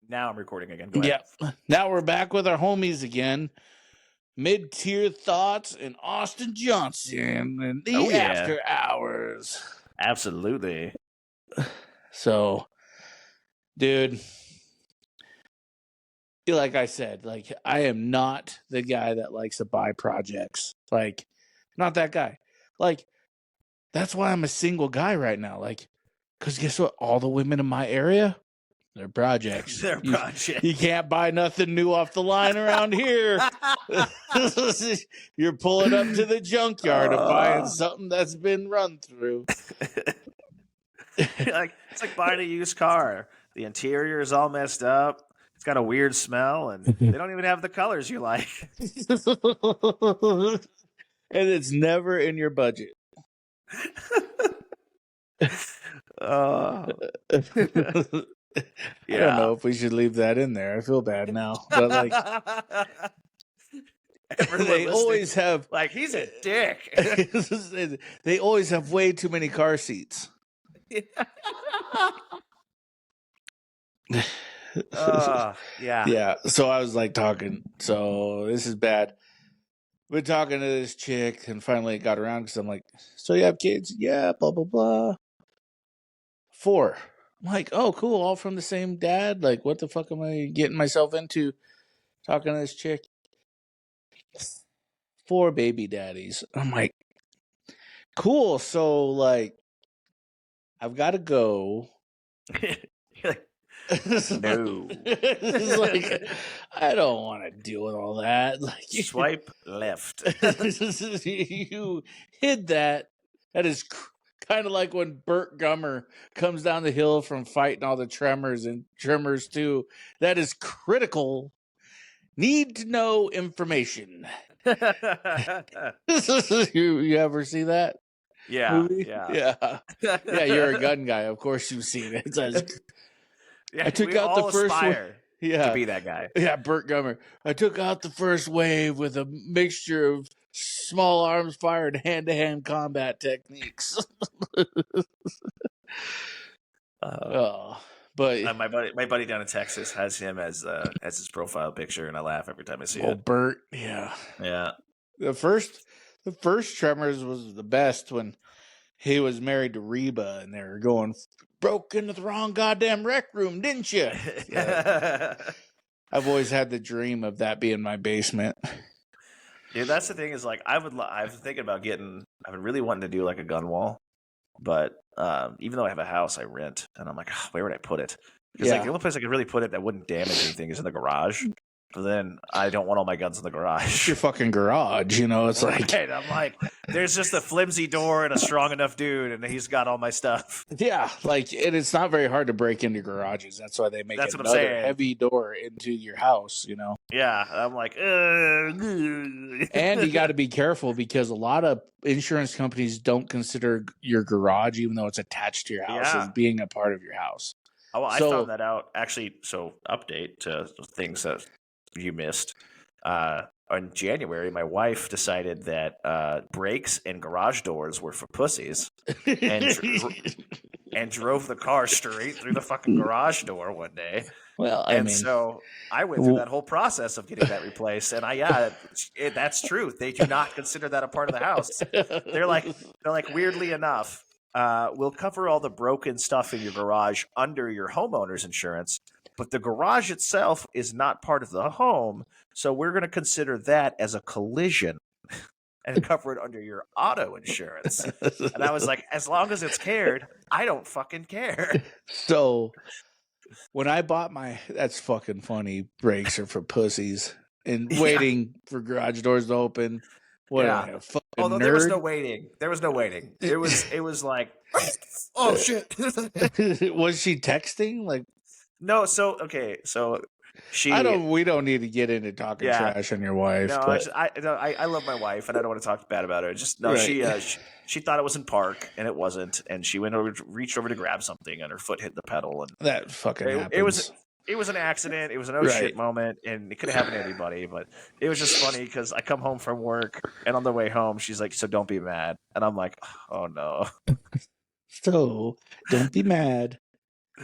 Now I'm recording again. Go ahead. Yep. Now we're back with our homies again. Mid-tier thoughts and Austin Johnson and the After Hours. Absolutely. So, dude, like I said, like I am not the guy that likes to buy projects. Like, not that guy. Like, that's why I'm a single guy right now. Like, because guess what? All the women in my area, they're projects. They're projects. You can't buy nothing new off the line around here. You're pulling up to the junkyard and buying something that's been run through. It's like buying a used car. The interior is all messed up. It's got a weird smell, and they don't even have the colors you like. And it's never in your budget. Yeah. I don't know if we should leave that in there. I feel bad now, but like they always have like he's a dick. They always have way too many car seats. Yeah. So I was like talking. So this is bad. We're talking to this chick, and finally it got around because I'm like, "So you have kids? Yeah, blah blah blah." 4. I'm like, "Oh, cool, all from the same dad." Like, what the fuck am I getting myself into? Talking to this chick. 4 baby daddies. I'm like, cool. So like, I've got to go. No. It's like, I don't want to deal with all that. Like, swipe left. You hid that. That is kind of like when Burt Gummer comes down the hill from fighting all the Tremors and Tremors 2. That is critical. Need to know information. You ever see that? Yeah, movie? Yeah. You're a gun guy. Of course you've seen it. I took out the first wave. To be that guy. Yeah, Burt Gummer. I took out the first wave with a mixture of small arms fire and hand-to-hand combat techniques. But my buddy down in Texas has him as his profile picture, and I laugh every time I see it. Burt, yeah. The first Tremors was the best when he was married to Reba, and they were going, broke into the wrong goddamn rec room, didn't you? Yeah. I've always had the dream of that being my basement. Dude, that's the thing is like I've been thinking about I've been really wanting to do like a gun wall, but even though I have a house I rent, and I'm like, where would I put it? Because like the only place I could really put it that wouldn't damage anything is in the garage. But then I don't want all my guns in the garage. It's your fucking garage, you know. It's like I'm like, there's just a flimsy door and a strong enough dude, and he's got all my stuff. Yeah, like, and it's not very hard to break into garages. That's why they make another heavy door into your house, you know. Yeah, I'm like, and you got to be careful because a lot of insurance companies don't consider your garage, even though it's attached to your house, as being a part of your house. Oh, well, I found that out actually. So, update to things that you missed. In January, my wife decided that brakes and garage doors were for pussies, and drove the car straight through the fucking garage door one day. Well, so I went through that whole process of getting that replaced, and that's true. They do not consider that a part of the house. They're like weirdly enough, we'll cover all the broken stuff in your garage under your homeowner's insurance. But the garage itself is not part of the home, so we're going to consider that as a collision and cover it under your auto insurance. And I was like, as long as it's cared, I don't fucking care. So when I bought that's fucking funny, brakes are for pussies, and waiting for garage doors to open. Although there was no waiting. It was like, oh shit. Was she texting? Like, no, so she. We don't need to get into talking trash on your wife. No, but... I love my wife, and I don't want to talk bad about her. She thought it was in park, and it wasn't, and she reached over to grab something, and her foot hit the pedal, and that fucking happens. It was an accident. It was an shit moment, and it could have happened to anybody. But it was just funny because I come home from work, and on the way home, she's like, "So don't be mad," and I'm like, "Oh no." So don't be mad.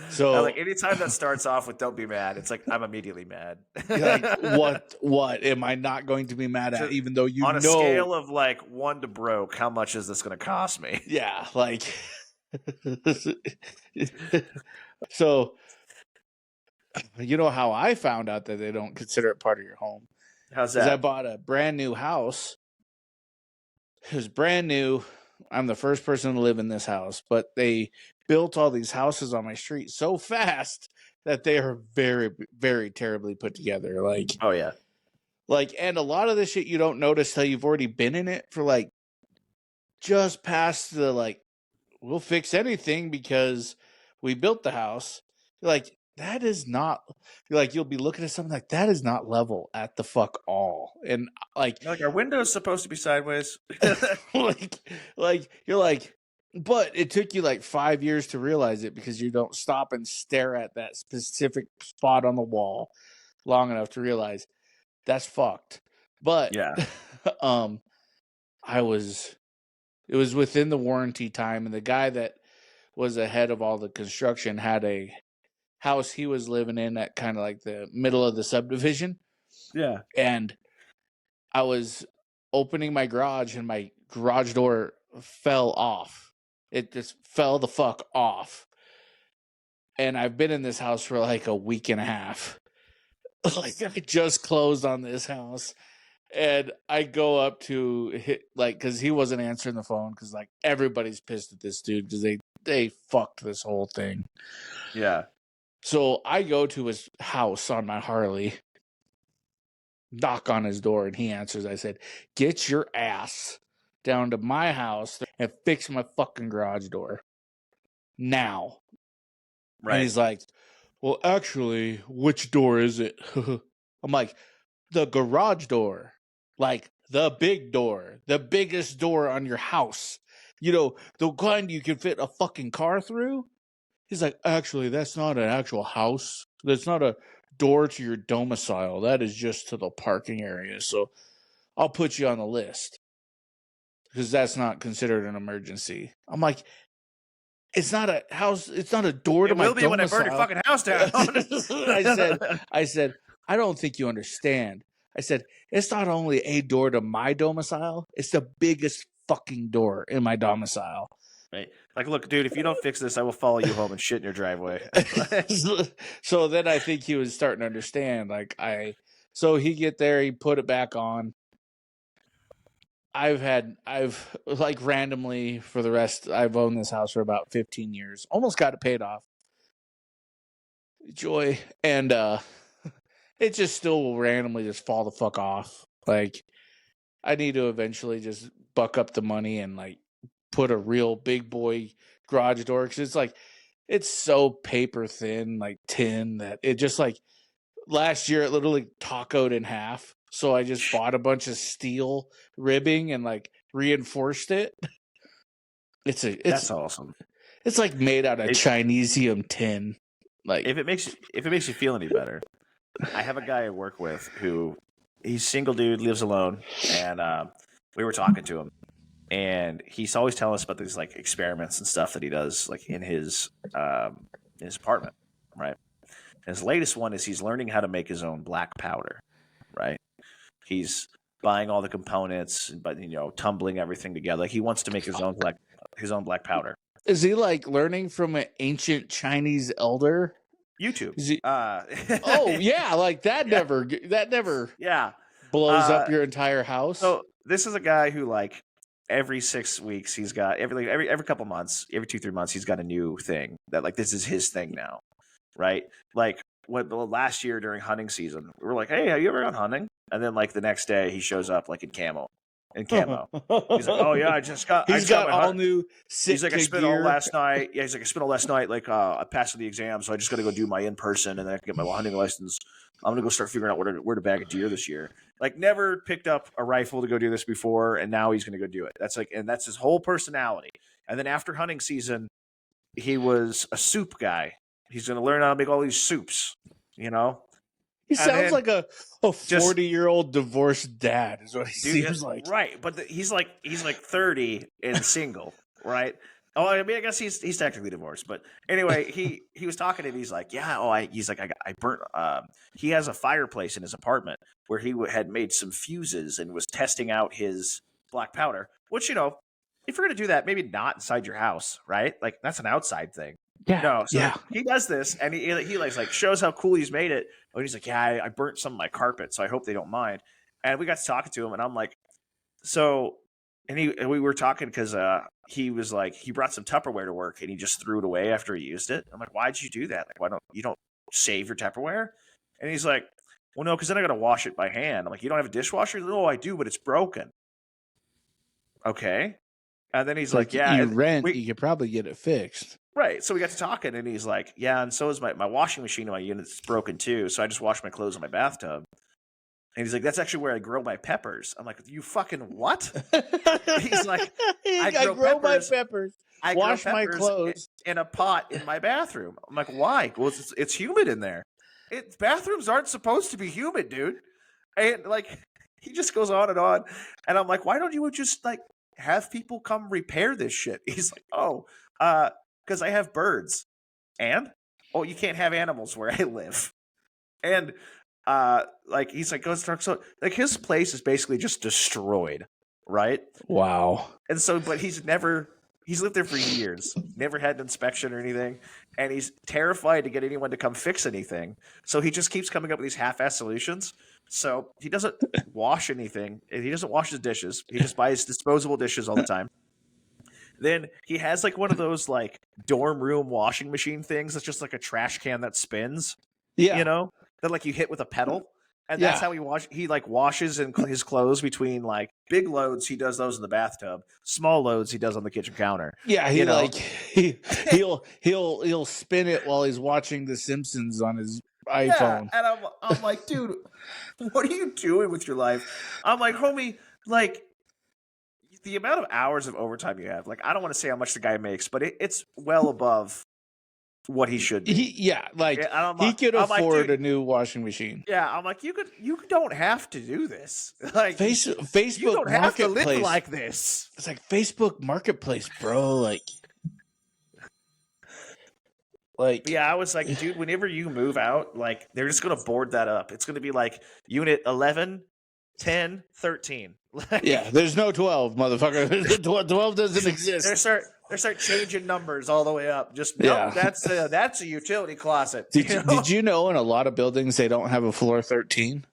So like anytime that starts off with "Don't be mad," it's like I'm immediately mad. like, what am I not going to be mad at? Even though on a scale of like 1 to broke, how much is this going to cost me? Yeah, like so. You know how I found out that they don't consider it part of your home? How's Because I that? bought a brand new house. It was brand new. I'm the first person to live in this house, but they built all these houses on my street so fast that they are very, very terribly put together. Like, Oh yeah. and a lot of this shit you don't notice till you've already been in it for like just past the like, we'll fix anything because we built the house. Like, that is not, like, you'll be looking at something like that is not level at the fuck all. And like our window's supposed to be sideways. like you're like, but it took you like 5 years to realize it because you don't stop and stare at that specific spot on the wall long enough to realize that's fucked. But yeah, it was within the warranty time, and the guy that was ahead of all the construction had a house he was living in at kind of like the middle of the subdivision. Yeah. And I was opening my garage and my garage door fell off. It just fell the fuck off. And I've been in this house for like a week and a half. Like, I just closed on this house. And I go up to hit, like, because he wasn't answering the phone, because like everybody's pissed at this dude because they fucked this whole thing. Yeah. So I go to his house on my Harley, knock on his door, and he answers. I said, "Get your ass down to my house and fix my fucking garage door now." Right. And he's like, "Well, actually, which door is it?" I'm like, "The garage door. Like, the big door. The biggest door on your house. You know, the kind you can fit a fucking car through?" He's like, "Actually, that's not an actual house. That's not a door to your domicile. That is just to the parking area. So I'll put you on the list because that's not considered an emergency." I'm like, "It's not a house. It's not a door to my domicile. It will be when I burn your fucking house down." I said, "I don't think you understand." I said, "It's not only a door to my domicile, it's the biggest fucking door in my domicile." Right. Like, look, dude, if you don't fix this, I will follow you home and shit in your driveway. So then I think he was starting to understand. So he get there, he put it back on. I've like randomly for the rest, I've owned this house for about 15 years. Almost got it paid off. Joy. And it just still will randomly just fall the fuck off. Like, I need to eventually just buck up the money and like put a real big boy garage door, because it's like, it's so paper thin, like tin, that it just like last year it literally tacoed in half. So I just bought a bunch of steel ribbing and like reinforced it. That's awesome. It's like made out of Chinesium tin. Like, if it makes you feel any better, I have a guy I work with who he's single dude, lives alone, and we were talking to him, and he's always telling us about these like experiments and stuff that he does like in his apartment, right? And his latest one is he's learning how to make his own black powder, right? He's buying all the components, but tumbling everything together. Like, he wants to make his own black powder. Is he like learning from an ancient Chinese elder? YouTube. Oh yeah, like that never yeah blows up your entire house. So this is a guy who like every 6 weeks he's got every couple months, every 2-3 months he's got a new thing that like this is his thing now, right? Like last year during hunting season, we were like, "Hey, have you ever gone hunting?" And then like the next day he shows up like in camo. He's like, "Oh yeah, He's got all new Sitka He's like, I spent all last night. Yeah, he's like, I spent all last night. Like, I passed the exam, so I just got to go do my in person, and then I can get my hunting license. I'm gonna go start figuring out where to bag a deer this year. Like, never picked up a rifle to go do this before, and now he's gonna go do it. That's his whole personality. And then after hunting season, he was a soup guy. He's gonna learn how to make all these soups. He sounds like a 40-year-old divorced dad is what he seems like. Right, but he's like 30 and single, right? Oh, I mean, I guess he's technically divorced, but anyway, he was talking and he's like, yeah, he's like, I burnt. He has a fireplace in his apartment where he had made some fuses and was testing out his black powder. Which if you're gonna do that, maybe not inside your house, right? Like that's an outside thing. Yeah. No, so yeah. he does this and he like shows how cool he's made it. And he's like, yeah, I burnt some of my carpet, so I hope they don't mind. And we got to talking to him, and I'm like, so. And we were talking because he was like, he brought some Tupperware to work and he just threw it away after he used it. I'm like, why'd you do that? Like, why don't you save your Tupperware? And he's like, well, no, because then I got to wash it by hand. I'm like, you don't have a dishwasher? No, I do, but it's broken. Okay. And then he's like, yeah, you could probably get it fixed. Right. So we got to talking and he's like, yeah, and so is my washing machine in my unit. It's broken too. So I just wash my clothes in my bathtub. And he's like, that's actually where I grow my peppers. I'm like, you fucking what? He's like, I grow my peppers. I wash my clothes in a pot in my bathroom. I'm like, why? Well, it's humid in there. Bathrooms aren't supposed to be humid, dude. And like, he just goes on. And I'm like, why don't you just like have people come repair this shit? He's like, oh, because I have birds. And? Oh, you can't have animals where I live. And like he's like, so like his place is basically just destroyed, right? Wow. And so, but he's lived there for years, never had an inspection or anything, and he's terrified to get anyone to come fix anything. So he just keeps coming up with these half-ass solutions. So he doesn't wash anything. He doesn't wash his dishes. He just buys disposable dishes all the time. Then he has like one of those like dorm room washing machine things that's just like a trash can that spins. Yeah. That like you hit with a pedal, and that's how he like washes his clothes between like big loads. He does those in the bathtub. Small loads he does on the kitchen counter. Yeah, he'll spin it while he's watching The Simpsons on his iPhone. Yeah, and I'm like, dude, what are you doing with your life? I'm like, homie, like the amount of hours of overtime you have. Like, I don't want to say how much the guy makes, but it's well above what he should be. He could afford a new washing machine. Yeah, I'm like, you don't have to do this. Like Facebook you don't have to live Marketplace. like this. It's like Facebook Marketplace, bro. Like yeah, I was like, dude, whenever you move out, like they're just gonna board that up. It's gonna be like unit 11, 10, 13. Like, yeah, there's no 12, motherfucker. 12 doesn't exist. They start changing numbers all the way up. Just that's a utility closet. Did you know in a lot of buildings they don't have a floor 13?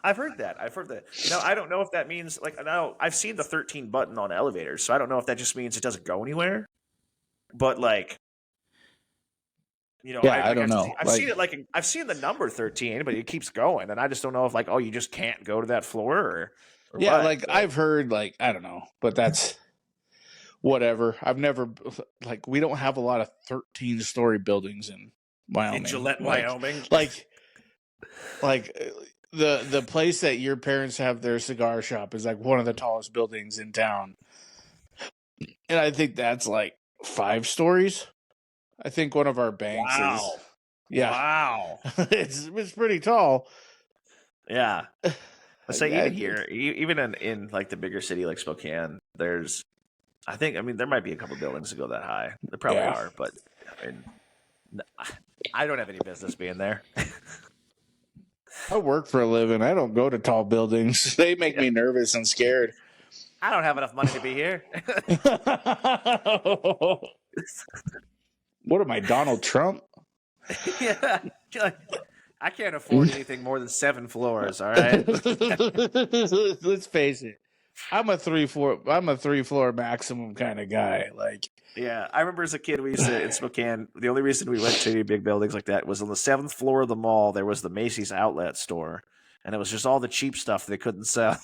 I've heard that. Now I don't know if that means like I've seen the 13 button on elevators, so I don't know if that just means it doesn't go anywhere. But like, I don't know. I've seen the number 13, but it keeps going, and I just don't know if like you just can't go to that floor or yeah, what. Like I've heard I don't know, but that's. Whatever. I've never we don't have a lot of 13-story buildings in Wyoming. In Gillette, Wyoming. Like the place that your parents have their cigar shop is like one of the tallest buildings in town. And I think that's like 5 stories. I think one of our banks is. Yeah. Wow. It's pretty tall. Yeah. Let's say even here, even in like the bigger city like Spokane, there's there might be a couple buildings that go that high. There probably are, but I don't have any business being there. I work for a living. I don't go to tall buildings. They make me nervous and scared. I don't have enough money to be here. What am I, Donald Trump? Yeah. I can't afford anything more than 7 floors, all right? Let's face it. I'm a 3-floor maximum kind of guy. Yeah, I remember as a kid we used to in Spokane. The only reason we went to any big buildings like that was on the 7th floor of the mall. There was the Macy's outlet store, and it was just all the cheap stuff they couldn't sell.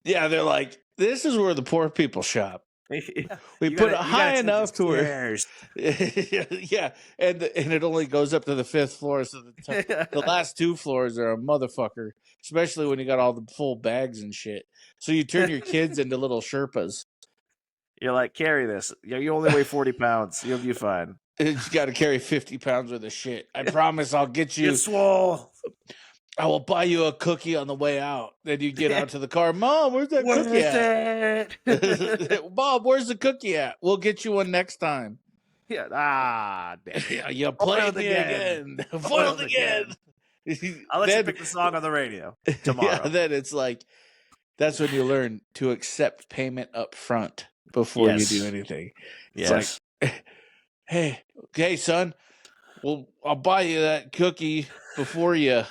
Yeah, they're like, this is where the poor people shop. Yeah, we put it high enough to where, yeah, and it only goes up to the 5th floor. So the last 2 floors are a motherfucker, especially when you got all the full bags and shit. So you turn your kids into little Sherpas. You're like, carry this. You only weigh 40 pounds. You'll be fine. You got to carry 50 pounds worth of shit. I promise I'll get you. Get swole. I will buy you a cookie on the way out. Then you get out to the car. Mom, where's that cookie at? Bob, where's the cookie at? We'll get you one next time. Yeah. You played me again. Foiled again. I'll let you pick the song on the radio tomorrow. Yeah, then it's like, that's when you learn to accept payment up front before you do anything. It's like, hey, son, I'll buy you that cookie before you...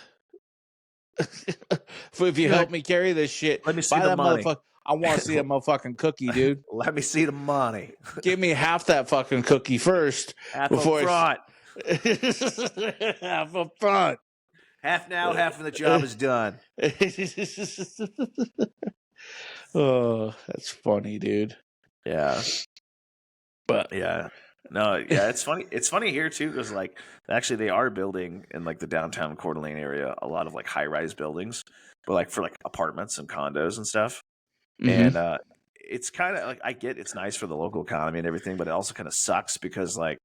if you help me carry this shit, let me see the money. I want to see a motherfucking cookie, dude. Let me see the money. Give me half that fucking cookie first. Half up front. Half up front. Half now, half of the job is done. Oh, that's funny, dude. Yeah. But yeah. No, yeah, it's funny. It's funny here too, because like actually they are building in like the downtown Coeur d'Alene area a lot of like high-rise buildings, but like for like apartments and condos and stuff. Mm-hmm. And it's kind of like I get it's nice for the local economy and everything, but it also kind of sucks because like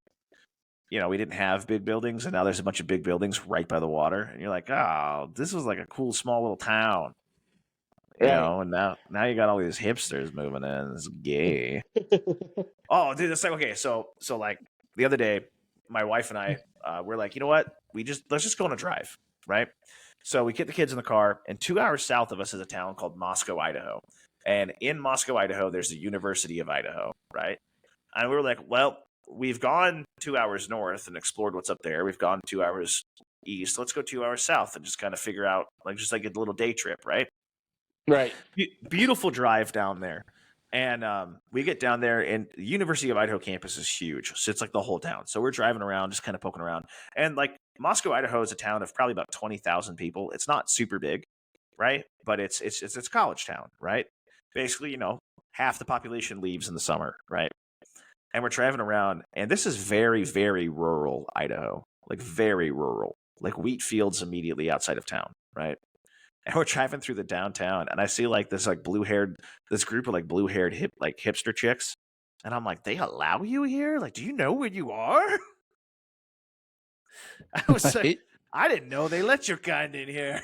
we didn't have big buildings, and now there's a bunch of big buildings right by the water, and you're like, oh, this was like a cool small little town. You know, and now you got all these hipsters moving in. It's gay. Oh, dude, it's like okay. So like the other day, my wife and I we're like, you know what? Let's just go on a drive, right? So we get the kids in the car, and 2 hours south of us is a town called Moscow, Idaho. And in Moscow, Idaho, there's the University of Idaho, right? And we were like, well, we've gone 2 hours north and explored what's up there. We've gone 2 hours east. Let's go 2 hours south and just kind of figure out just like a little day trip, right? Right. Beautiful drive down there. And we get down there, and the University of Idaho campus is huge. So it's like the whole town. So we're driving around, just kind of poking around. And like Moscow, Idaho is a town of probably about 20,000 people. It's not super big, right? But it's a college town, right? Basically, half the population leaves in the summer, right? And we're driving around, and this is very, very rural Idaho, like very rural, like wheat fields immediately outside of town, right? And we're driving through the downtown, and I see like this group of like blue-haired hipster chicks, and I'm like, they allow you here? Like, do you know where you are? I was like, I didn't know they let your kind in here.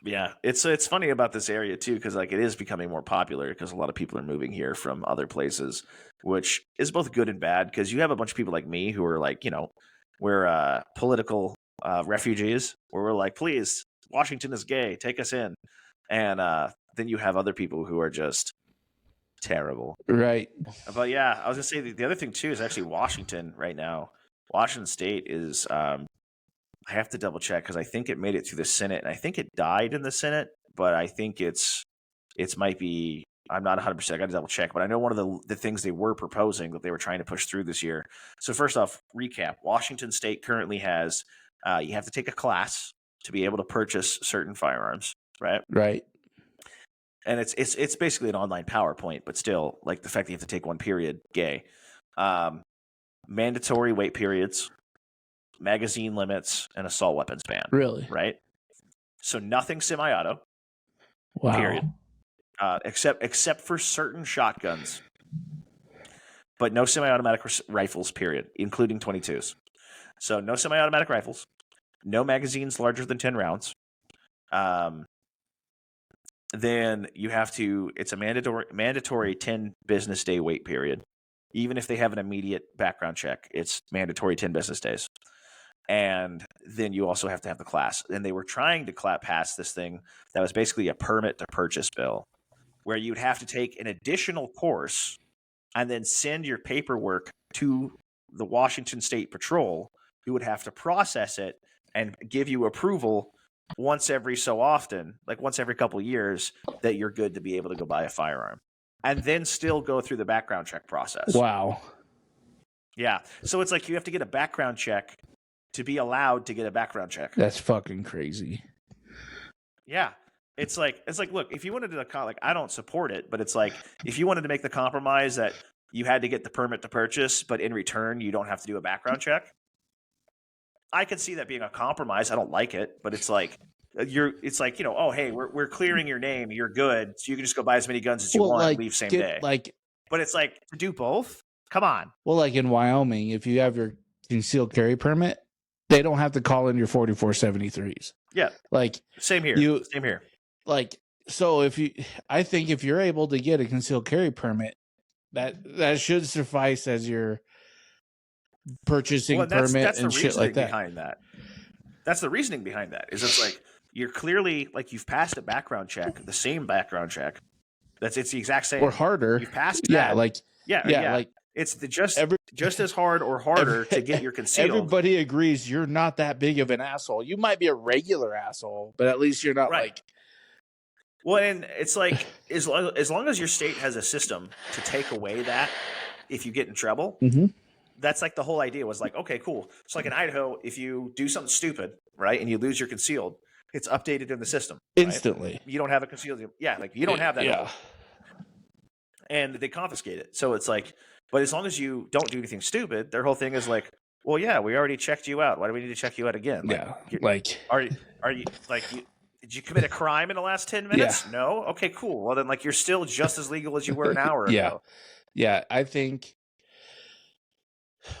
Yeah, it's funny about this area too, because like it is becoming more popular because a lot of people are moving here from other places, which is both good and bad because you have a bunch of people like me who are like, we're political refugees, where we're like, please, Washington is gay, take us in. And then you have other people who are just terrible. Right. But yeah, I was going to say the other thing too is actually Washington right now. Washington State is, I have to double check because I think it made it through the Senate, and I think it died in the Senate, but I think it might be, I'm not 100%, I got to double check, but I know one of the things they were proposing that they were trying to push through this year. So first off, recap, Washington State currently has, you have to take a class to be able to purchase certain firearms, right? Right. And it's basically an online PowerPoint, but still, like the fact that you have to take one period, gay. Mandatory wait periods, magazine limits, and assault weapons ban. Really? Right? So nothing semi-auto. Wow. Period. Except for certain shotguns. But no semi-automatic rifles, period, including 22s. So no semi-automatic rifles. No magazines larger than 10 rounds. Then you have to, it's a mandatory 10 business day wait period. Even if they have an immediate background check, it's mandatory 10 business days. And then you also have to have the class. And they were trying to pass this thing that was basically a permit to purchase bill, where you'd have to take an additional course and then send your paperwork to the Washington State Patrol, who would have to process it and give you approval once every so often, like once every couple of years, that you're good to be able to go buy a firearm. And then still go through the background check process. Wow. Yeah. So it's like you have to get a background check to be allowed to get a background check. That's fucking crazy. Yeah. It's like, look, if you wanted to, like, I don't support it, but it's like, if you wanted to make the compromise that you had to get the permit to purchase, but in return, you don't have to do a background check, I could see that being a compromise. I don't like it, but it's like, oh, hey, we're clearing your name. You're good. So you can just go buy as many guns as you want and leave same day. But it's like, to do both? Come on. Well, like in Wyoming, if you have your concealed carry permit, They don't have to call in your 4473s. Yeah. Like same here. Same here. Like, so I think if you're able to get a concealed carry permit, that should suffice as your purchasing permit that's and shit like that. Behind that. That's the reasoning behind that. Is it's like you're clearly like you've passed a background check, the same background check. It's the exact same or harder. You've passed that. Yeah, like like it's just as hard or harder to get your concealed. Everybody agrees you're not that big of an asshole. You might be a regular asshole, but at least you're not like. Well, and it's like as long as your state has a system to take away that if you get in trouble, that's like the whole idea was like, okay, cool. It's like in Idaho, if you do something stupid, right, and you lose your concealed, it's updated in the system instantly. Right? You don't have a concealed, like you don't have that. Yeah. And they confiscate it. So it's like, but as long as you don't do anything stupid, their whole thing is like, well, yeah, we already checked you out. Why do we need to check you out again? Are you like? Did you commit a crime in the last 10 minutes? Yeah. No? Okay, cool. Well, then, like, you're still just as legal as you were an hour ago. Yeah, I think...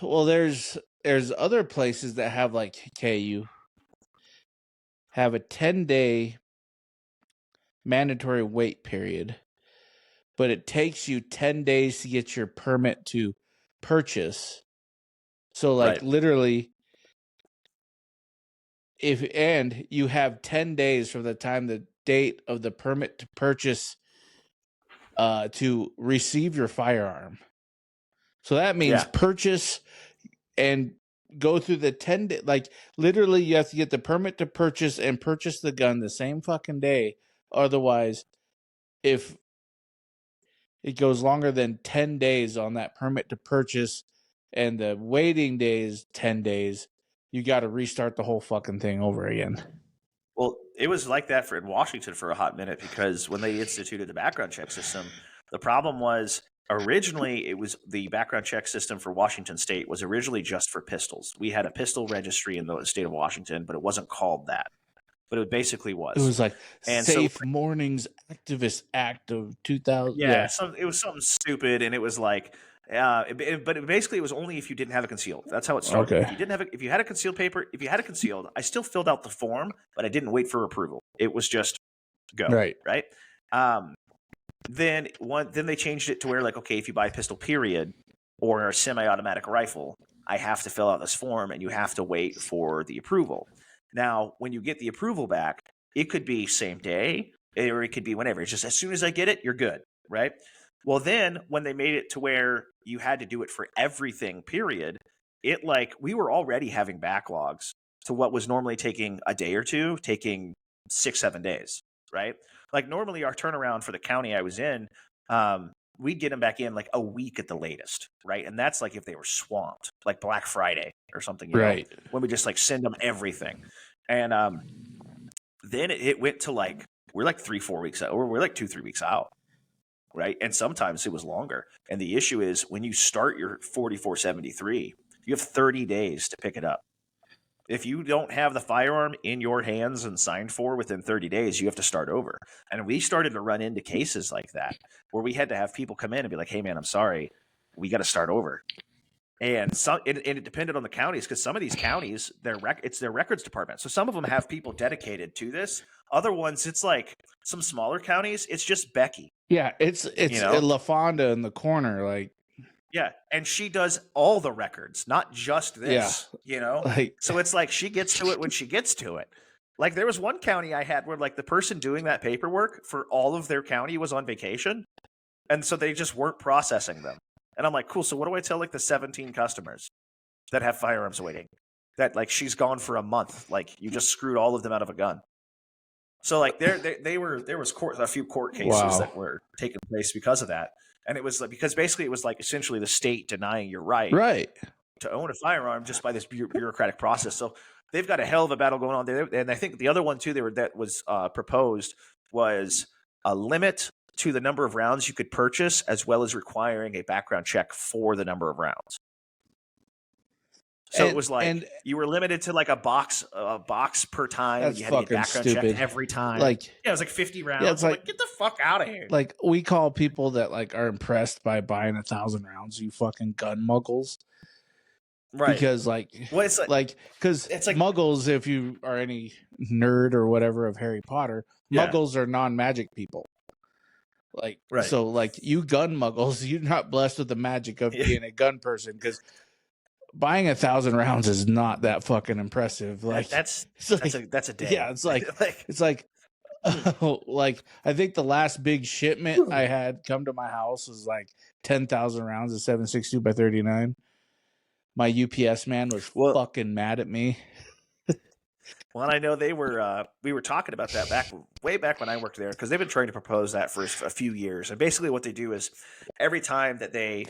Well, there's other places that have, like, okay, you have a 10-day mandatory wait period, but it takes you 10 days to get your permit to purchase. So, like, literally... And you have 10 days from the time the date of the permit to purchase to receive your firearm. So that means purchase and go through the 10 day, like literally you have to get the permit to purchase and purchase the gun the same fucking day. Otherwise, if it goes longer than 10 days on that permit to purchase and the waiting day is 10 days, you got to restart the whole fucking thing over again. Well, it was like that in Washington for a hot minute because when they instituted the background check system, the problem was originally it was the background check system for Washington State was originally just for pistols. We had a pistol registry in the state of Washington, but it wasn't called that. But it basically was. It was like Safe Mornings Activist Act of 2000. Yeah, it was something stupid, and it was like... but basically, it was only if you didn't have a concealed. That's how it started. Okay. If you didn't have, if you had a concealed paper, if you had a concealed, I still filled out the form, but I didn't wait for approval. It was just go. Right. Then they changed it to where like, okay, if you buy a pistol, period, or a semi-automatic rifle, I have to fill out this form, and you have to wait for the approval. Now, when you get the approval back, it could be same day, or it could be whenever. It's just as soon as I get it, you're good, right? Well, then when they made it to where you had to do it for everything, period, it like we were already having backlogs to what was normally taking a day or two, taking 6-7 days, right? Like normally our turnaround for the county I was in, we'd get them back in like a week at the latest, right? And that's like if they were swamped, like Black Friday or something, you know, when we just like send them everything. And then it went to like, we're like 3-4 weeks out, or we're like 2-3 weeks out. Right. And sometimes it was longer. And the issue is when you start your 4473, you have 30 days to pick it up. If you don't have the firearm in your hands and signed for within 30 days, you have to start over. And we started to run into cases like that where we had to have people come in and be like, hey, man, I'm sorry. We got to start over. And it depended on the counties because some of these counties, it's their records department. So some of them have people dedicated to this. Other ones, it's like some smaller counties, it's just Becky. Yeah, it's LaFonda in the corner, like. Yeah, and she does all the records, not just this. Yeah. You know, so it's like she gets to it when she gets to it. Like there was one county I had where like the person doing that paperwork for all of their county was on vacation, and so they just weren't processing them. And I'm like, cool. So what do I tell like the 17 customers that have firearms waiting? That like she's gone for a month. Like you just screwed all of them out of a gun. So like there was a few court cases that were taking place because of that. And it was like, because basically it was like essentially the state denying your right to own a firearm just by this bureaucratic process. So they've got a hell of a battle going on there. And I think the other one too that was proposed was a limit to the number of rounds you could purchase, as well as requiring a background check for the number of rounds. So it was like you were limited to like a box per time. That's you had to get background stupid. check every time. Like, yeah, it was like 50 rounds. Yeah, it's like, get the fuck out of here. Like we call people that like are impressed by buying 1,000 rounds, you fucking gun muggles. Right. Because because it's like Muggles, if you are any nerd or whatever of Harry Potter, Muggles are non-magic people. So you gun Muggles, you're not blessed with the magic of being a gun person, because buying 1,000 rounds is not that fucking impressive. That's a day. Yeah, it's like I think the last big shipment I had come to my house was 10,000 rounds of 7.62 by 39. My UPS man was fucking mad at me. Well, I know we were talking about that way back when I worked there, because they've been trying to propose that for a few years. And basically what they do is every time that they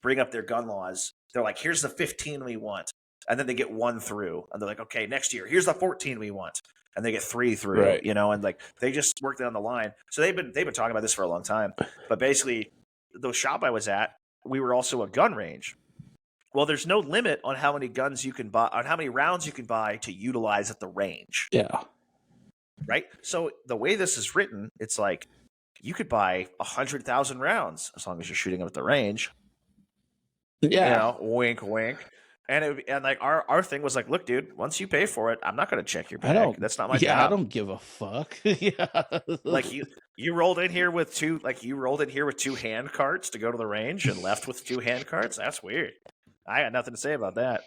bring up their gun laws, they're like, here's the 15 we want. And then they get 1 through. And they're like, okay, next year, here's the 14 we want. And they get 3 through, right. And they just work down the line. So they've been talking about this for a long time. But basically, the shop I was at, we were also a gun range. Well, there's no limit on how many guns you can buy, on how many rounds you can buy to utilize at the range. Yeah. Right? So the way this is written, it's like you could buy 100,000 rounds as long as you're shooting them at the range. Yeah. Wink, wink. And our thing was like, look, dude, once you pay for it, I'm not going to check your bag. That's not my job. Yeah, I don't give a fuck. Yeah. You rolled in here with two hand carts to go to the range and left with 2 hand carts. That's weird. I got nothing to say about that.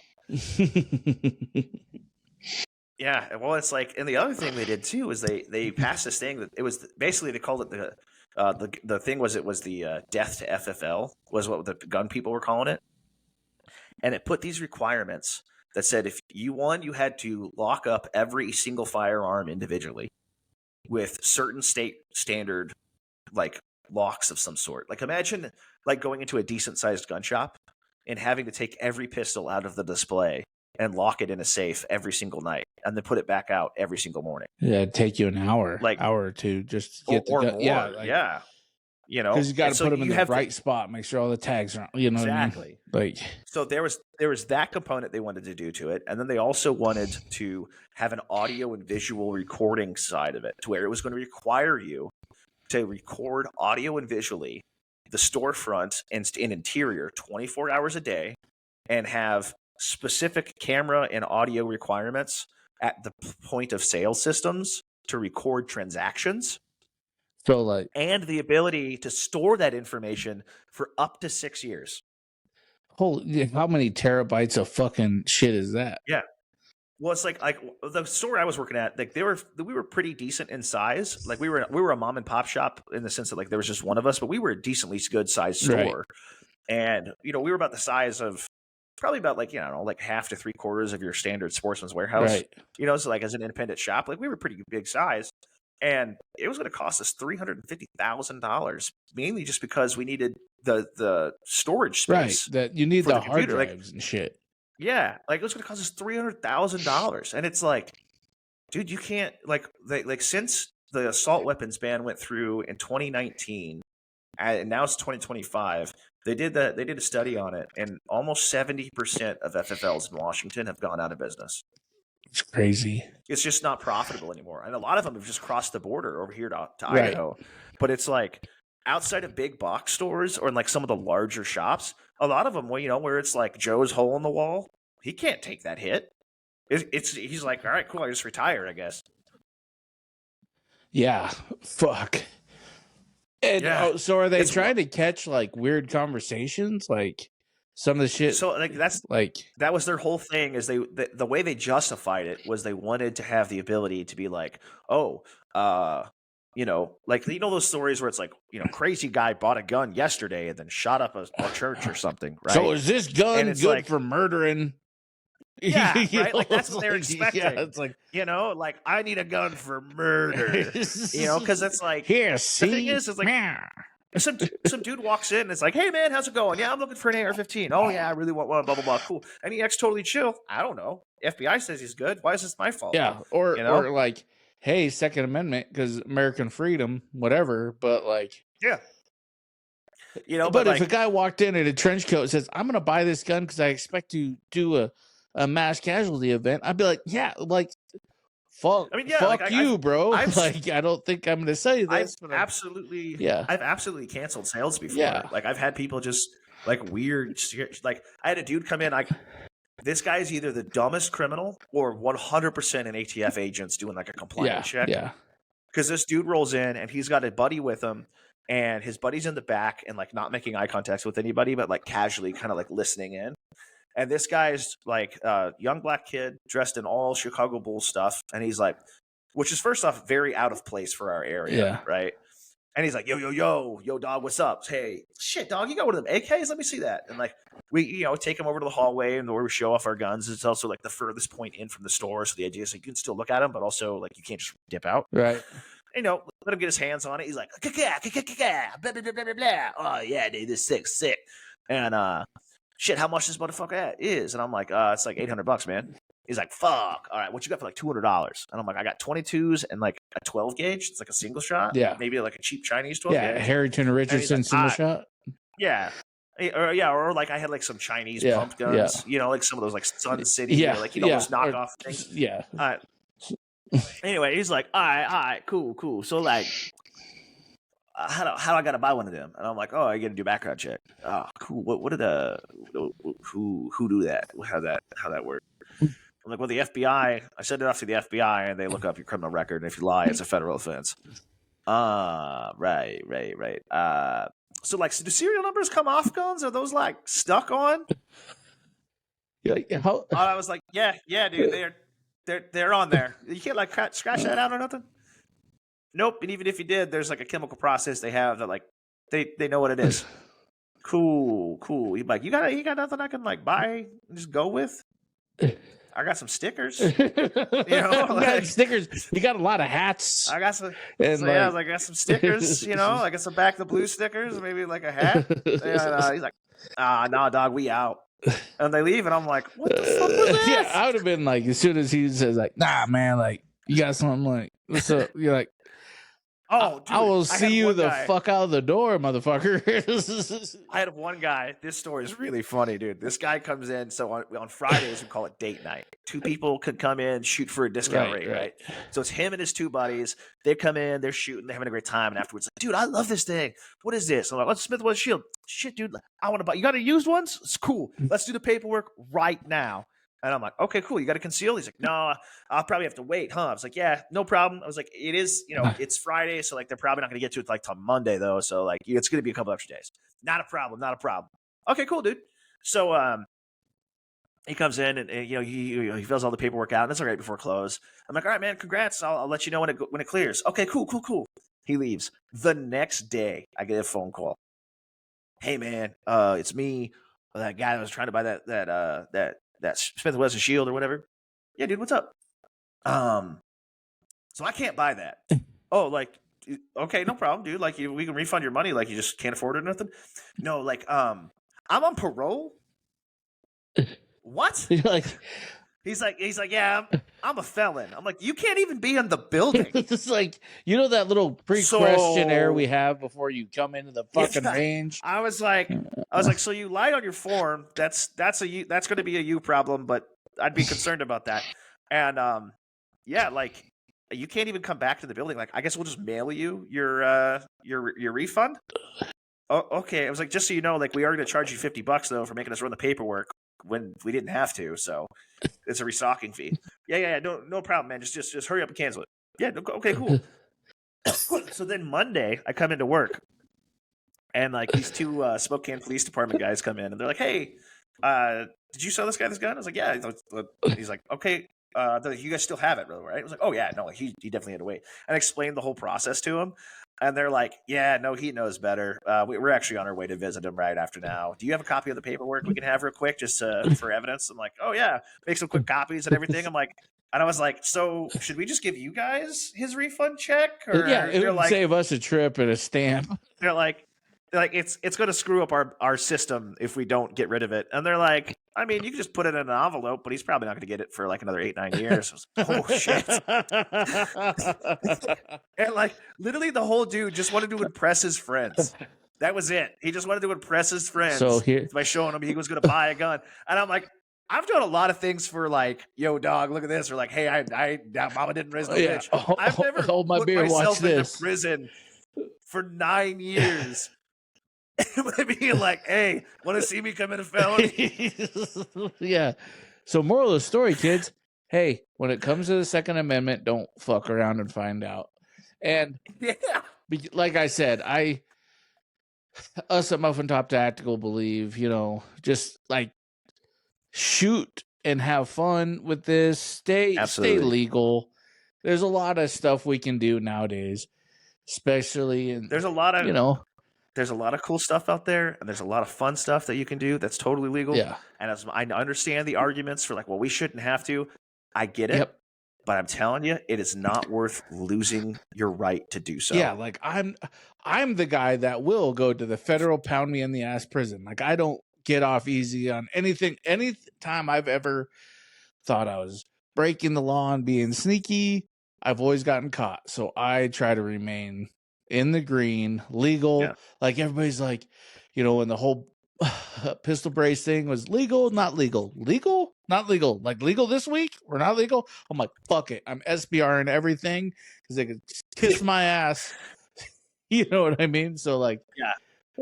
Yeah, well, it's like, and the other thing they did too is they passed this thing that it was basically, they called it the thing was, it was the death to FFL was what the gun people were calling it, and it put these requirements that said if you had to lock up every single firearm individually with certain state standard locks of some sort. Like imagine going into a decent sized gun shop and having to take every pistol out of the display and lock it in a safe every single night and then put it back out every single morning. Yeah, it'd take you an hour or two just to get the gun. More. Yeah. Because you got to put them in the right spot, make sure all the tags are, exactly. What I mean? So there was that component they wanted to do to it, and then they also wanted to have an audio and visual recording side of it, to where it was going to require you to record audio and visually the storefront and interior 24 hours a day, and have specific camera and audio requirements at the point of sale systems to record transactions. So and the ability to store that information for up to 6 years. Holy, how many terabytes of fucking shit is that? Yeah. Well, it's like the store I was working at, we were pretty decent in size. Like we were a mom and pop shop in the sense that there was just one of us, but we were a decently good sized store. Right. And we were about the size of probably about half to 3/4 of your standard Sportsman's Warehouse. Right. So as an independent shop, we were pretty big size. And it was going to cost us $350,000, mainly just because we needed the storage space. Right, that you need the hard drives and shit. Yeah, it was going to cost us $300,000, and it's like, dude, you can't since the assault weapons ban went through in 2019, and now it's 2025. They did a study on it, and almost 70% of FFLs in Washington have gone out of business. It's crazy. It's just not profitable anymore. And a lot of them have just crossed the border over here to Idaho. But it's outside of big box stores or in some of the larger shops, a lot of them, where it's Joe's hole in the wall, he can't take that hit. He's like, all right, cool, I just retire, I guess. Yeah, fuck. And so are they trying to catch weird conversations? Some of the shit. So that was their whole thing. Is the way they justified it was they wanted to have the ability to be those stories where it's crazy guy bought a gun yesterday and then shot up a church or something, right? So is this gun good for murdering? Yeah, right. That's what they're expecting. Yeah, it's I need a gun for murder. Because it's here. See, the thing is, it's some dude walks in and it's hey man, how's it going? Yeah, I'm looking for an AR-15. Oh yeah, I really want one. Blah blah blah. Cool. And he acts totally chill. I don't know. FBI says he's good. Why is this my fault? Yeah. Or hey, Second Amendment because American freedom, whatever. But yeah. But if a guy walked in a trench coat and says, "I'm going to buy this gun because I expect to do a mass casualty event," I'd be fuck, fuck you, bro. I don't think I'm going to say this. I've absolutely canceled sales before. Yeah. I've had people just weird. I had a dude come in. this guy is either the dumbest criminal or 100% an ATF agent's doing like a compliance check. Yeah. Because this dude rolls in and he's got a buddy with him, and his buddy's in the back and like not making eye contact with anybody, but like casually kind of like listening in. And this guy's like a young black kid dressed in all Chicago Bulls stuff. And he's like, which is first off very out of place for our area, right? And he's like, yo, dog, what's up? Hey, shit, dog, you got one of them AKs? Let me see that. And like, we, take him over to the hallway and where we show off our guns. It's also like the furthest point in from the store. So the idea is like, you can still look at them, but also like you can't just dip out. Right. Let him get his hands on it. He's like, blah, blah, blah, blah, blah. Oh, yeah, dude, this is sick. And shit, how much this motherfucker is? And I'm like, it's like $800, man. He's like, fuck. All right, what you got for like $200? And I'm like, I got 22s and like a 12 gauge. It's like a single shot. Yeah. Maybe like a cheap Chinese 12 gauge. Yeah, Harrington Richardson like, single shot. Yeah. Or like I had like some Chinese pump guns, like some of those like Sun City, or like those knockoff things. Yeah. Anyway, he's like, all right, cool. So like, how do I gotta buy one of them? And I'm like, oh, I gotta do background check. Oh, cool. What did who do that? How that work? I'm like, well, the FBI. I send it off to the FBI, and they look up your criminal record, and if you lie, it's a federal offense. Right. So like, do serial numbers come off guns? Are those like stuck on? I was like, yeah, dude, they're on there. You can't like scratch that out or nothing. Nope. And even if you did, there's like a chemical process they have that like they know what it is. Cool. You like, you got nothing I can like buy and just go with? I got some stickers. Like, stickers. You got a lot of hats. I got some. I got some stickers. I got some Back the Blue stickers, maybe like a hat. And he's like, nah, dog, we out. And they leave, and I'm like, what the fuck was this? Yeah, I would have been like, as soon as he says like, nah, man, like you got something like, what's up? You're like, oh, dude, I will see you the fuck out of the door, motherfucker. I had one guy. This story is really funny, dude. This guy comes in. So on Fridays, we call it date night. 2 people could come in, shoot for a discount rate, right? So it's him and his 2 buddies. They come in, they're shooting, they're having a great time. And afterwards, like, dude, I love this thing. What is this? I'm like, let's Smith & Wesson Shield. Shit, dude, I want to buy. You got any used ones? It's cool. Let's do the paperwork right now. And I'm like, okay, cool. You got to conceal? He's like, no, I'll probably have to wait, huh? I was like, yeah, no problem. I was like, it is, it's Friday. So like, they're probably not going to get to it like till Monday though. So like, it's going to be a couple extra days. Not a problem. Okay, cool, dude. So, he comes in and he fills all the paperwork out and it's all right before close. I'm like, all right, man, congrats. I'll let you know when it clears. Okay, cool. He leaves. The next day I get a phone call. Hey man, it's me. That guy that was trying to buy that Smith & Wesson Shield or whatever. Yeah, dude, what's up? So I can't buy that. Oh, like, okay, no problem, dude. Like, we can refund your money. Like, you just can't afford it or nothing. No, like, I'm on parole. What? He's like, yeah, I'm a felon. I'm like, you can't even be in the building. It's like, that little pre-questionnaire we have before you come into the fucking range. I was like, so you lied on your form. That's going to be a you problem, but I'd be concerned about that. And yeah, like, you can't even come back to the building. Like, I guess we'll just mail you your refund. Oh, okay. I was like, just so you know, like, we are going to charge you $50 though for making us run the paperwork when we didn't have to, so it's a restocking fee. Yeah, no problem, man. Just hurry up and cancel it. Yeah, okay, cool. So then Monday, I come into work, and like these 2 Spokane Police Department guys come in, and they're like, "Hey, did you sell this guy this gun?" I was like, "Yeah." He's like, "Okay, you guys still have it, right?" I was like, "Oh yeah, no, he definitely had to wait." And I explained the whole process to him. And they're like, yeah, no, he knows better. We're actually on our way to visit him right after now. Do you have a copy of the paperwork we can have real quick just for evidence? I'm like, oh, yeah. Make some quick copies and everything. And I was like, so should we just give you guys his refund check? Or, yeah, it would save us a trip and a stamp. They're like it's going to screw up our system if we don't get rid of it. And they're like, I mean, you can just put it in an envelope, but he's probably not going to get it for like another 8-9 years. Oh shit! And like literally, the whole dude just wanted to impress his friends. That was it. He just wanted to impress his friends by showing them he was going to buy a gun. And I'm like, I've done a lot of things for like, yo, dog, look at this, or like, hey, I mama didn't raise no bitch. I've never hold my put beer, myself watch into this. prison for 9 years. Being like, hey, want to see me commit a felony? Yeah. So moral of the story, kids, hey, when it comes to the Second Amendment, don't fuck around and find out. And like I said, us at MuffinTop Tactical believe, just like shoot and have fun with this. Stay legal. There's a lot of stuff we can do nowadays, especially in there's a lot of cool stuff out there, and there's a lot of fun stuff that you can do that's totally legal. Yeah. And as I understand the arguments for like, well, we shouldn't have to. I get it. Yep. But I'm telling you, it is not worth losing your right to do so. Yeah, like I'm the guy that will go to the federal pound me in the ass prison. Like I don't get off easy on anything. Any time I've ever thought I was breaking the law and being sneaky, I've always gotten caught. So I try to remain in the green, legal. Yeah. Like everybody's like, when the whole pistol brace thing was legal, not legal, not legal, like legal this week or not legal. I'm like, fuck it. I'm SBRing everything because they could kiss my ass. You know what I mean? So like, yeah.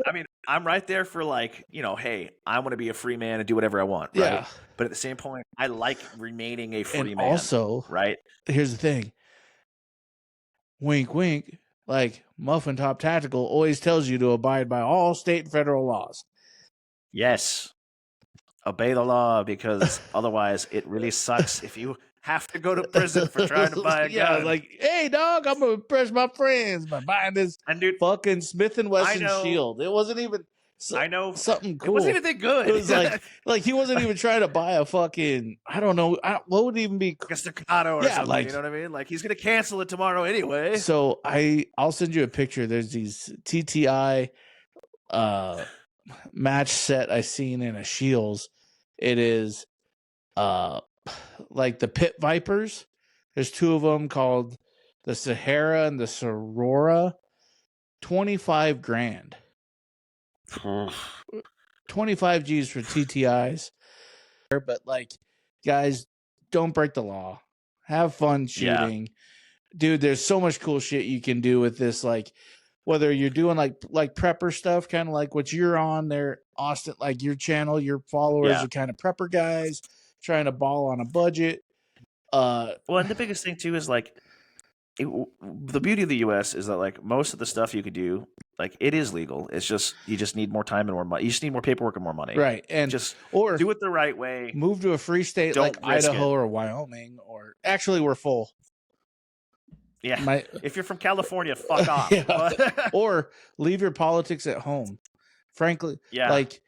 I mean, I'm right there for like, hey, I want to be a free man and do whatever I want, right? Yeah. But at the same point, I like remaining a free man. Also, right? Here's the thing. Wink, wink. Like MuffinTop Tactical always tells you to abide by all state and federal laws. Yes. Obey the law, because otherwise it really sucks if you have to go to prison for trying to buy a gun. Like, hey, dog, I'm going to impress my friends by buying this fucking Smith & Wesson shield. It wasn't even something cool. It wasn't anything good. It was like he wasn't even trying to buy a fucking, I don't know, what would even be? A staccato or something, like, you know what I mean? Like, he's going to cancel it tomorrow anyway. So I'll send you a picture. There's these TTI match set I seen in a Shields. It is like the Pit Vipers. There's two of them called the Sahara and the Sorora. 25 grand. 25 G's for TTIs. But like, guys, don't break the law. Have fun shooting. Yeah. Dude, there's so much cool shit you can do with this. Like, whether you're doing like prepper stuff, kind of like what you're on there, Austin, like your channel, your followers are kind of prepper guys trying to ball on a budget. Well, and the biggest thing too is like, the beauty of the U.S. is that like most of the stuff you could do, like it is legal. It's just you just need more time and more money. You just need more paperwork and more money, right? And or do it the right way. Move to a free state like Idaho or Wyoming, or actually we're full. Yeah, if you're from California, fuck off. Or leave your politics at home. Frankly, like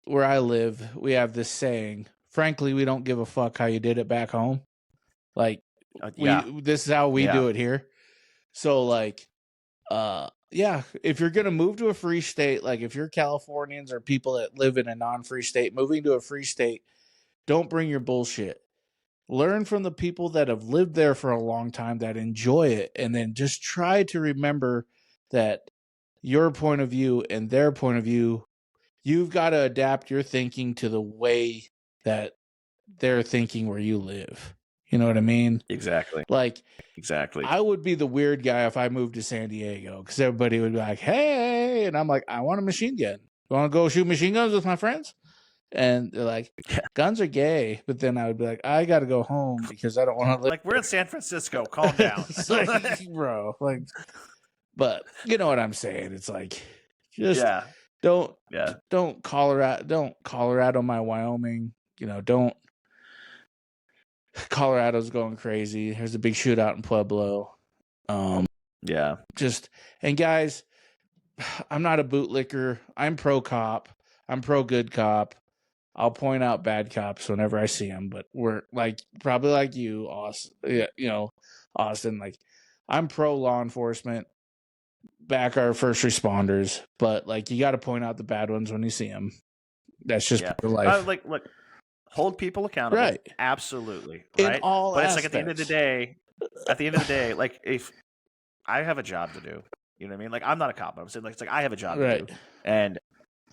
where I live, we have this saying. Frankly, we don't give a fuck how you did it back home. Like, this is how we do it here. So, like, if you're gonna move to a free state, like if you're Californians or people that live in a non-free state, moving to a free state, don't bring your bullshit. Learn from the people that have lived there for a long time that enjoy it, and then just try to remember that your point of view and their point of view, you've got to adapt your thinking to the way that they're thinking where you live. You know what I mean? Exactly. Like, exactly. I would be the weird guy if I moved to San Diego, because everybody would be like, hey, and I'm like, I want a machine gun. You want to go shoot machine guns with my friends? And they're like, guns are gay. But then I would be like, I got to go home because I don't want to live. Like, we're in San Francisco. Calm down. Like, bro. Like, but you know what I'm saying? It's like, just don't Colorado my Wyoming. Don't. Colorado's going crazy. There's a big shootout in Pueblo. And guys, I'm not a bootlicker. I'm pro cop. I'm pro good cop. I'll point out bad cops whenever I see them, but we're like probably like you, Austin. Austin. Like, I'm pro law enforcement. Back our first responders, but like you got to point out the bad ones when you see them. That's just part of life. Look, hold people accountable. Right. Absolutely. Right. In all but aspects. It's like at the end of the day, like if I have a job to do, you know what I mean? Like I'm not a cop, but I'm saying like it's like I have a job to do, and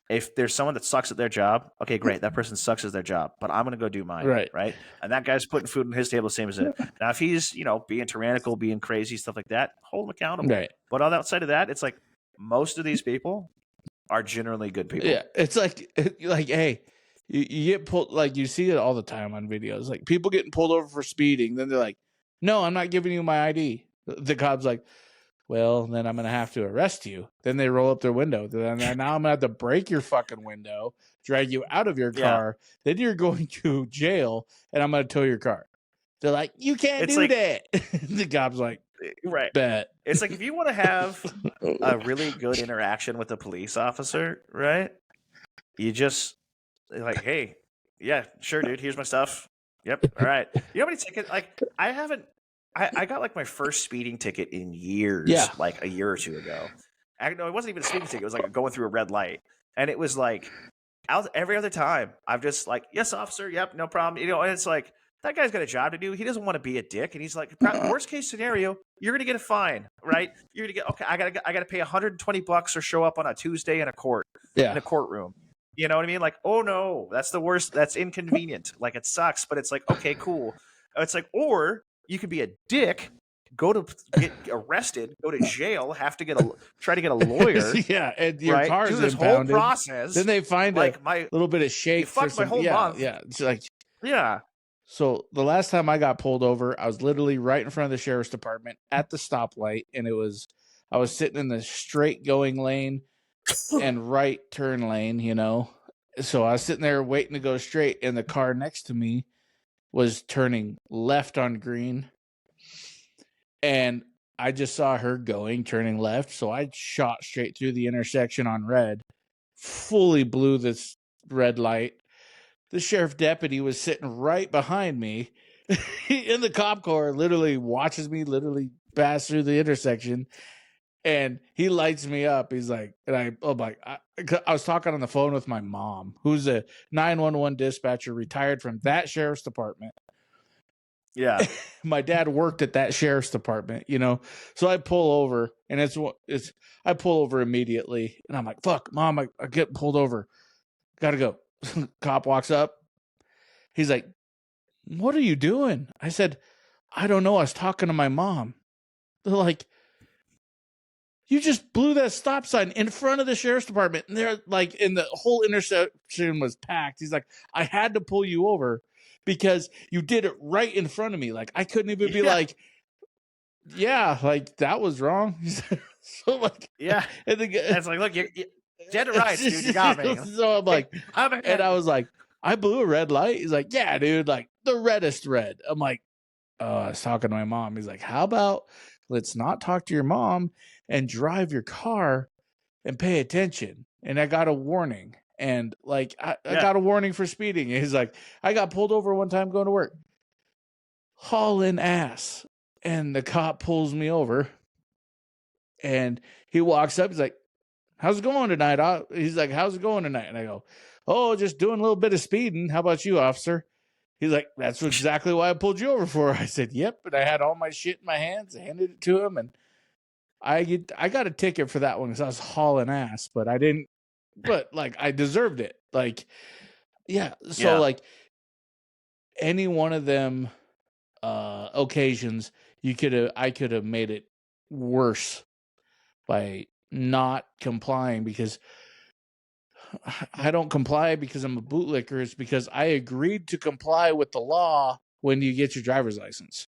if there's someone that sucks at their job, okay, great. That person sucks at their job, but I'm going to go do mine. Right. And that guy's putting food on his table, same as it. Now, if he's, being tyrannical, being crazy, stuff like that, hold him accountable. Right. But on the outside of that, it's like most of these people are generally good people. Yeah. It's like, hey, you get pulled, like you see it all the time on videos, like people getting pulled over for speeding. Then they're like, "No, I'm not giving you my ID." The cop's like, "Well, then I'm gonna have to arrest you." Then they roll up their window. Then now I'm gonna have to break your fucking window, drag you out of your car. Then you're going to jail, and I'm gonna tow your car. They're like, "You can't do that." The cop's like, right. Bet. It's like if you want to have a really good interaction with a police officer, right? You just like, hey, yeah, sure, dude. Here's my stuff. Yep. All right. You know how many tickets? Like, I got like my first speeding ticket in years, like a year or two ago. No, it wasn't even a speeding ticket. It was like going through a red light, and it was like every other time. I'm just like, yes, officer. Yep, no problem. You know, and it's like that guy's got a job to do. He doesn't want to be a dick, and he's like, worst case scenario, you're gonna get a fine, right? You're gonna get I gotta pay $120 or show up on a Tuesday in a courtroom. You know what I mean? Like, oh no, that's the worst. That's inconvenient. Like, it sucks, but it's like, okay, cool. It's like, or you could be a dick, go to get arrested, go to jail, try to get a lawyer. And your car's do this impounded. whole process. Then they find like a little bit of shake. Fucked my whole month. Yeah, it's like yeah. So the last time I got pulled over, I was literally right in front of the sheriff's department at the stoplight, and I was sitting in the straight going lane and right turn lane, you know. So I was sitting there waiting to go straight, and the car next to me was turning left on green. And I just saw her turning left, so I shot straight through the intersection on red, fully blew this red light. The sheriff deputy was sitting right behind me in the cop car, literally watches me pass through the intersection. And he lights me up. He's like, I was talking on the phone with my mom, who's a 911 dispatcher, retired from that sheriff's department. Yeah. My dad worked at that sheriff's department, you know? So I pull over, and I pull over immediately, and I'm like, fuck, Mom, I get pulled over. Gotta go. Cop walks up. He's like, what are you doing? I said, I don't know. I was talking to my mom. They're like, you just blew that stop sign in front of the sheriff's department. And they're like, and the whole intersection was packed. He's like, I had to pull you over because you did it right in front of me. Like, I couldn't even be like, yeah, like that was wrong. So like, yeah. And it's like, look, you dead right, dude. You got me. So I'm like, and I was like, I blew a red light. He's like, yeah, dude, like the reddest red. I'm like, I was talking to my mom. He's like, how about let's not talk to your mom and drive your car and pay attention. And I got a warning. And like, I got a warning for speeding. And he's like, I got pulled over one time going to work. Hauling ass. And the cop pulls me over. And he walks up. He's like, how's it going tonight? He's like, how's it going tonight? And I go, oh, just doing a little bit of speeding. How about you, officer? He's like, that's exactly what I pulled you over for. I said, yep. And I had all my shit in my hands. I handed it to him. And I got a ticket for that one because I was hauling ass. But I didn't. But like, I deserved it. Like, yeah. So like, any one of them occasions, I could have made it worse by not complying, because I don't comply because I'm a bootlicker. It's because I agreed to comply with the law when you get your driver's license.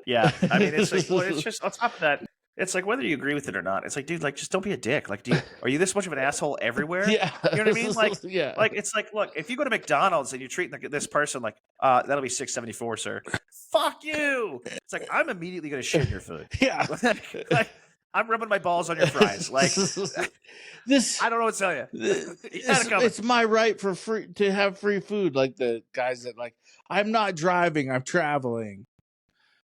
Yeah. I mean, it's like, well, it's just on top of that, it's like whether you agree with it or not, it's like, dude, like, just don't be a dick. Like, are you this much of an asshole everywhere? Yeah. You know what I mean? Like, yeah. Like, it's like, look, if you go to McDonald's and you're treating this person like, that'll be $6.74, sir. Fuck you. It's like, I'm immediately going to shit in your food. Yeah. Like, I'm rubbing my balls on your fries. Like, I don't know what to tell you. It's my right to have free food. Like the guys that like, I'm not driving, I'm traveling.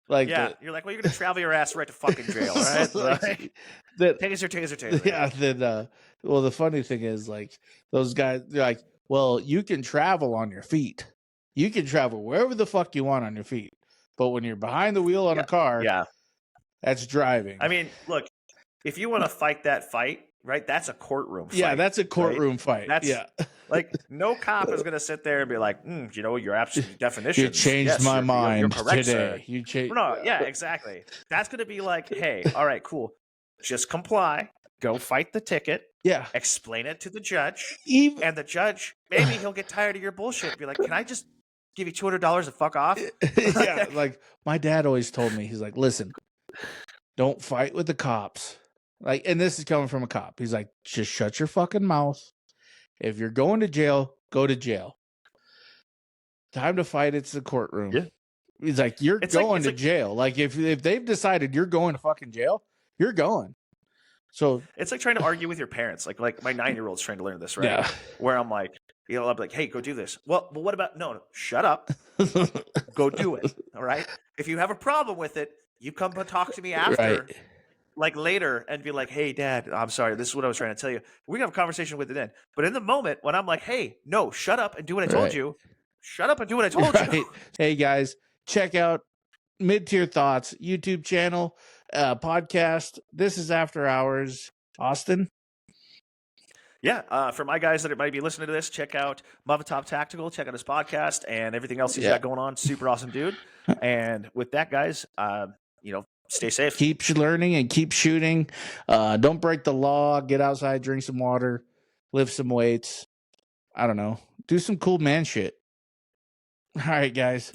Like, you're like, well, you're gonna travel your ass right to fucking jail, right? Like, taser. Yeah. Then, well, the funny thing is, like, those guys, they're like, well, you can travel on your feet. You can travel wherever the fuck you want on your feet. But when you're behind the wheel on a car, that's driving. I mean, look, if you want to fight that fight, right? That's a courtroom fight. Yeah, that's a courtroom fight. That's like, no cop is going to sit there and be like, you know, your absolute definition. You changed my mind you're correct, today. Sir. You changed. No, yeah, exactly. That's going to be like, hey, all right, cool. Just comply. go fight the ticket. Yeah. Explain it to the judge. And the judge, maybe he'll get tired of your bullshit and be like, can I just give you $200 to fuck off? Yeah, like my dad always told me, he's like, listen, don't fight with the cops. Like, and this is coming from a cop. He's like, just shut your fucking mouth. If you're going to jail, go to jail. Time to fight, it's the courtroom. Yeah. He's like, you're going to jail. Like, if they've decided you're going to fucking jail, you're going. So it's like trying to argue with your parents. Like my 9-year-old's trying to learn this, right? Yeah. Where I'm like, I'll be like, hey, go do this. Well, but what about no, shut up. Go do it. All right. If you have a problem with it, you come and talk to me after, like later, and be like, hey, Dad, I'm sorry. This is what I was trying to tell you. We can have a conversation with it then. But in the moment when I'm like, hey, no, shut up and do what I told you. Shut up and do what I told you. Hey, guys, check out Mid-Tier Thoughts YouTube channel, podcast. This is After Hours. Austin? Yeah, for my guys that might be listening to this, check out MuffinTop Tactical. Check out his podcast and everything else he's got going on. Super awesome dude. And with that, guys, stay safe. Keep learning and keep shooting. Don't break the law. Get outside, drink some water, lift some weights. I don't know. Do some cool man shit. All right, guys.